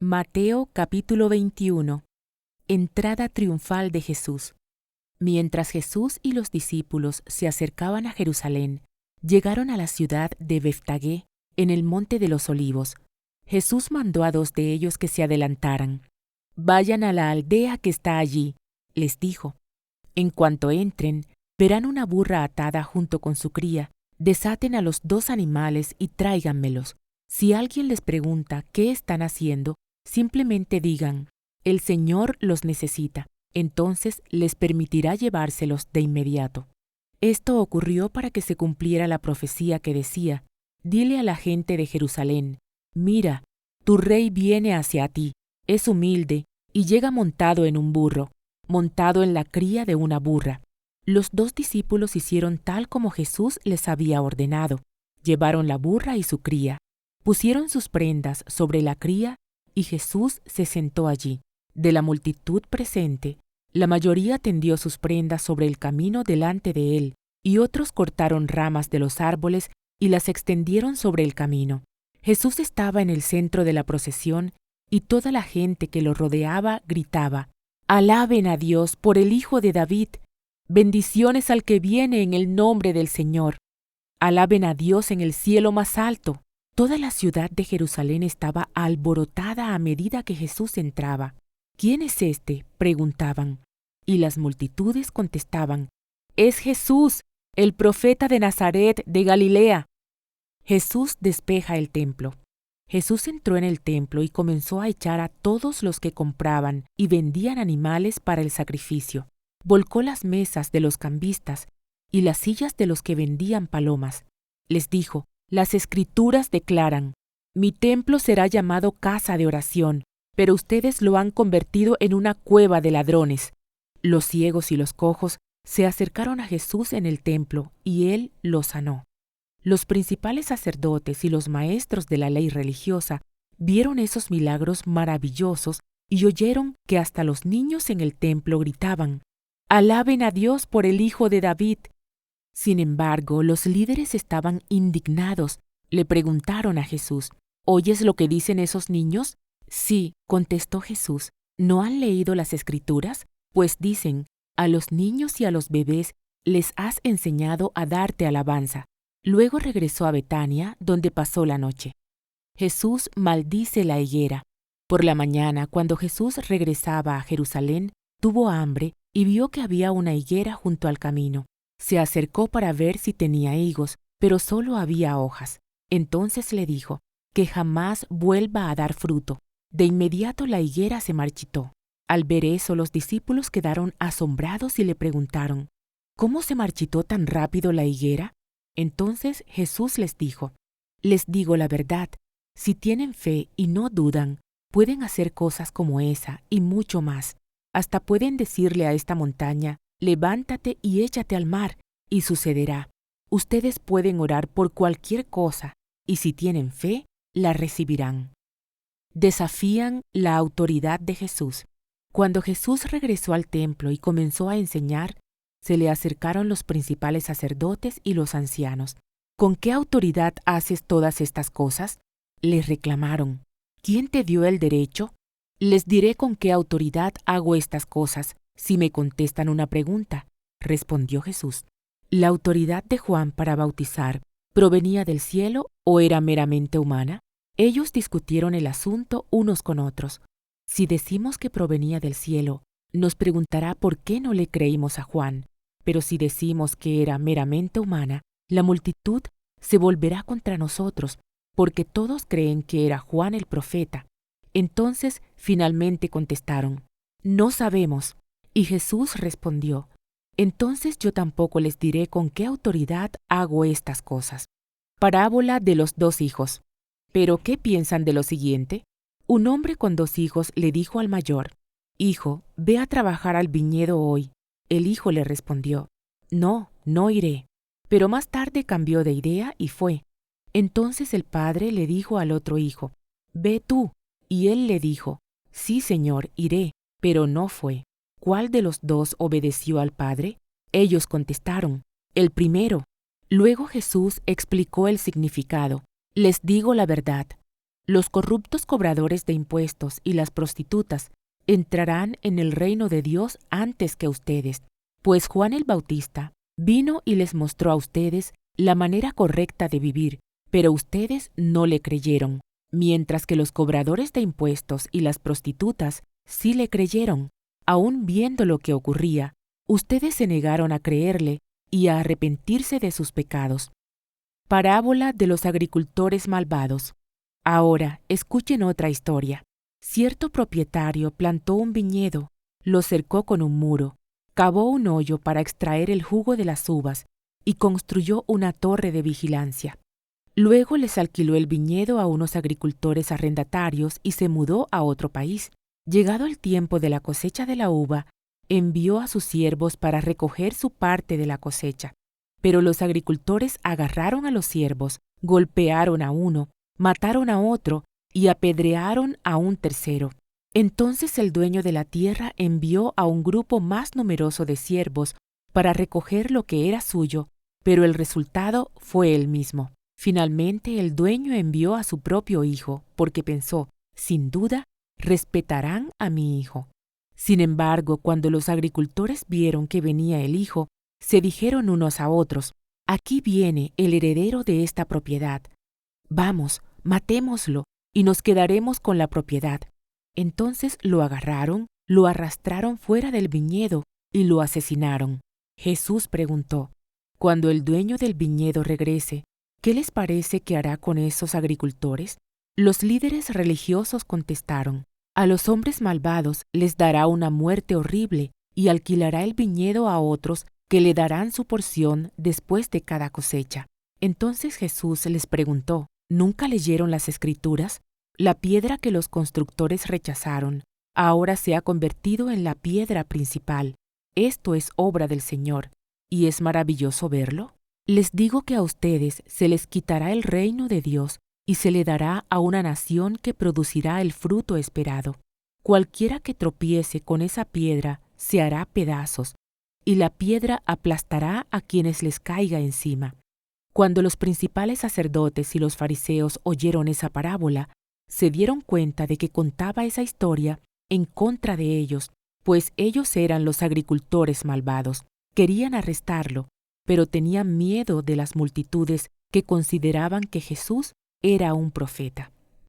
Mateo capítulo 21. Entrada triunfal de Jesús. Mientras Jesús y los discípulos se acercaban a Jerusalén, llegaron a la ciudad de Betfagé, en el monte de los Olivos. Jesús mandó a 2 de ellos que se adelantaran. «Vayan a la aldea que está allí», les dijo. «En cuanto entren, verán una burra atada junto con su cría. Desaten a los 2 animales y tráiganmelos. Si alguien les pregunta qué están haciendo, simplemente digan, el Señor los necesita, entonces les permitirá llevárselos de inmediato». Esto ocurrió para que se cumpliera la profecía que decía, «Dile a la gente de Jerusalén, mira, tu rey viene hacia ti, es humilde y llega montado en un burro, montado en la cría de una burra». Los 2 discípulos hicieron tal como Jesús les había ordenado. Llevaron la burra y su cría, pusieron sus prendas sobre la cría y Jesús se sentó allí. De la multitud presente, la mayoría tendió sus prendas sobre el camino delante de él, y otros cortaron ramas de los árboles y las extendieron sobre el camino. Jesús estaba en el centro de la procesión, y toda la gente que lo rodeaba gritaba, «Alaben a Dios por el Hijo de David! Bendiciones al que viene en el nombre del Señor. Alaben a Dios en el cielo más alto». Toda la ciudad de Jerusalén estaba alborotada a medida que Jesús entraba. «¿Quién es este?», preguntaban. Y las multitudes contestaban, «Es Jesús, el profeta de Nazaret de Galilea». Jesús despeja el templo. Jesús entró en el templo y comenzó a echar a todos los que compraban y vendían animales para el sacrificio. Volcó las mesas de los cambistas y las sillas de los que vendían palomas. Les dijo, «Las Escrituras declaran, mi templo será llamado casa de oración, pero ustedes lo han convertido en una cueva de ladrones». Los ciegos y los cojos se acercaron a Jesús en el templo y él los sanó. Los principales sacerdotes y los maestros de la ley religiosa vieron esos milagros maravillosos y oyeron que hasta los niños en el templo gritaban, «Alaben a Dios por el Hijo de David». Sin embargo, los líderes estaban indignados. Le preguntaron a Jesús, «¿Oyes lo que dicen esos niños?». «Sí», contestó Jesús, «¿no han leído las Escrituras? Pues dicen, a los niños y a los bebés les has enseñado a darte alabanza». Luego regresó a Betania, donde pasó la noche. Jesús maldice la higuera. Por la mañana, cuando Jesús regresaba a Jerusalén, tuvo hambre y vio que había una higuera junto al camino. Se acercó para ver si tenía higos, pero solo había hojas. Entonces le dijo, «Que jamás vuelva a dar fruto». De inmediato la higuera se marchitó. Al ver eso, los discípulos quedaron asombrados y le preguntaron, «¿Cómo se marchitó tan rápido la higuera?». Entonces Jesús les dijo, «Les digo la verdad, si tienen fe y no dudan, pueden hacer cosas como esa y mucho más. Hasta pueden decirle a esta montaña, levántate y échate al mar, y sucederá. Ustedes pueden orar por cualquier cosa, y si tienen fe, la recibirán». Desafían la autoridad de Jesús. Cuando Jesús regresó al templo y comenzó a enseñar, se le acercaron los principales sacerdotes y los ancianos. «¿Con qué autoridad haces todas estas cosas?», les reclamaron. «¿Quién te dio el derecho?». «Les diré con qué autoridad hago estas cosas, si me contestan una pregunta», respondió Jesús. «¿La autoridad de Juan para bautizar provenía del cielo o era meramente humana?». Ellos discutieron el asunto unos con otros. «Si decimos que provenía del cielo, nos preguntará por qué no le creímos a Juan, pero si decimos que era meramente humana, la multitud se volverá contra nosotros, porque todos creen que era Juan el profeta». Entonces finalmente contestaron, «No sabemos». Y Jesús respondió, «Entonces yo tampoco les diré con qué autoridad hago estas cosas». Parábola de los 2 hijos. ¿Pero qué piensan de lo siguiente? Un hombre con 2 hijos le dijo al mayor, «Hijo, ve a trabajar al viñedo hoy». El hijo le respondió, «No, no iré». Pero más tarde cambió de idea y fue. Entonces el padre le dijo al otro hijo, «Ve tú». Y él le dijo, «Sí, señor, iré», pero no fue. ¿Cuál de los 2 obedeció al padre? Ellos contestaron, «El primero». Luego Jesús explicó el significado. «Les digo la verdad. Los corruptos cobradores de impuestos y las prostitutas entrarán en el reino de Dios antes que ustedes, pues Juan el Bautista vino y les mostró a ustedes la manera correcta de vivir, pero ustedes no le creyeron, mientras que los cobradores de impuestos y las prostitutas sí le creyeron. Aún viendo lo que ocurría, ustedes se negaron a creerle y a arrepentirse de sus pecados. Parábola de los agricultores malvados. Ahora, escuchen otra historia. Cierto propietario plantó un viñedo, lo cercó con un muro, cavó un hoyo para extraer el jugo de las uvas y construyó una torre de vigilancia. Luego les alquiló el viñedo a unos agricultores arrendatarios y se mudó a otro país. Llegado el tiempo de la cosecha de la uva, envió a sus siervos para recoger su parte de la cosecha. Pero los agricultores agarraron a los siervos, golpearon a uno, mataron a otro y apedrearon a un tercero. Entonces el dueño de la tierra envió a un grupo más numeroso de siervos para recoger lo que era suyo, pero el resultado fue el mismo. Finalmente el dueño envió a su propio hijo, porque pensó, sin duda, respetarán a mi hijo. Sin embargo, cuando los agricultores vieron que venía el hijo, se dijeron unos a otros, aquí viene el heredero de esta propiedad. Vamos, matémoslo, y nos quedaremos con la propiedad. Entonces lo agarraron, lo arrastraron fuera del viñedo y lo asesinaron. Jesús preguntó, cuando el dueño del viñedo regrese, ¿qué les parece que hará con esos agricultores? Los líderes religiosos contestaron, a los hombres malvados les dará una muerte horrible y alquilará el viñedo a otros que le darán su porción después de cada cosecha. Entonces Jesús les preguntó, ¿nunca leyeron las Escrituras? La piedra que los constructores rechazaron, ahora se ha convertido en la piedra principal. Esto es obra del Señor, ¿y es maravilloso verlo? Les digo que a ustedes se les quitará el reino de Dios y se le dará a una nación que producirá el fruto esperado. Cualquiera que tropiece con esa piedra se hará pedazos, y la piedra aplastará a quienes les caiga encima. Cuando los principales sacerdotes y los fariseos oyeron esa parábola, se dieron cuenta de que contaba esa historia en contra de ellos, pues ellos eran los agricultores malvados. Querían arrestarlo, pero tenían miedo de las multitudes que consideraban que Jesús era un profeta.